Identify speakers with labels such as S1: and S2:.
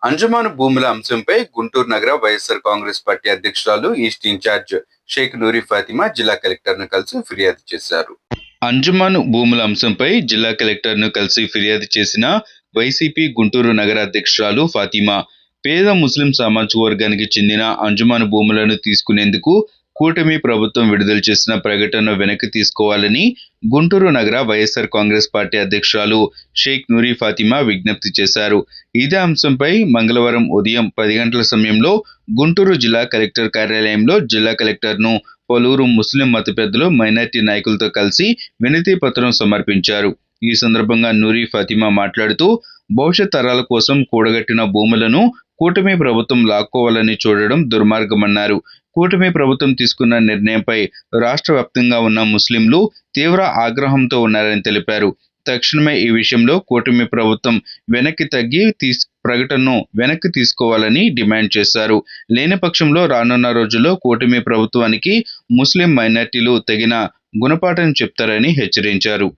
S1: అంజమాను భూముల అంశంపై గుంటూరు నగర వైఎస్ఆర్ కాంగ్రెస్ పార్టీ అధ్యక్షురాలు ఈస్ట్ ఇన్ఛార్జ్ షేక్ నూరి ఫాతిమా జిల్లా కలెక్టర్ను కలిసి ఫిర్యాదు చేశారు. అంజమాను భూముల అంశంపై జిల్లా కలెక్టర్ను కలిసి ఫిర్యాదు చేసిన వైసీపీ గుంటూరు నగర అధ్యక్షురాలు ఫాతిమా, పేద ముస్లిం సామాజిక వర్గానికి చెందిన అంజమాను భూములను తీసుకునేందుకు కూటమి ప్రభుత్వం విడుదల చేసిన ప్రకటనను వెనక్కి తీసుకోవాలని గుంటూరు నగర వైఎస్ఆర్ కాంగ్రెస్ పార్టీ అధ్యక్షురాలు షేక్ నూరి ఫాతిమా విజ్ఞప్తి చేశారు. ఇదే అంశంపై మంగళవారం ఉదయం 10 గంటల సమయంలో గుంటూరు జిల్లా కలెక్టర్ కార్యాలయంలో జిల్లా కలెక్టర్ను పలువురు ముస్లిం మత పెద్దలు, మైనార్టీ నాయకులతో కలిసి వినతి పత్రం సమర్పించారు. ఈ సందర్భంగా నూరి ఫాతిమా మాట్లాడుతూ, భవిష్యత్ తరాల కోసం కూడగట్టిన భూములను కూటమి ప్రభుత్వం లాక్కోవాలని చూడడం దుర్మార్గమన్నారు. కూటమి ప్రభుత్వం తీసుకున్న నిర్ణయంపై రాష్ట్ర వ్యాప్తంగా ఉన్న ముస్లింలు తీవ్ర ఆగ్రహంతో ఉన్నారని తెలిపారు. తక్షణమే ఈ విషయంలో కూటమి ప్రభుత్వం వెనక్కి తగ్గి ప్రకటనను వెనక్కి తీసుకోవాలని డిమాండ్ చేశారు. లేని పక్షంలో రానున్న రోజుల్లో కూటమి ప్రభుత్వానికి ముస్లిం మైనార్టీలు తగిన గుణపాఠం చెప్తారని హెచ్చరించారు.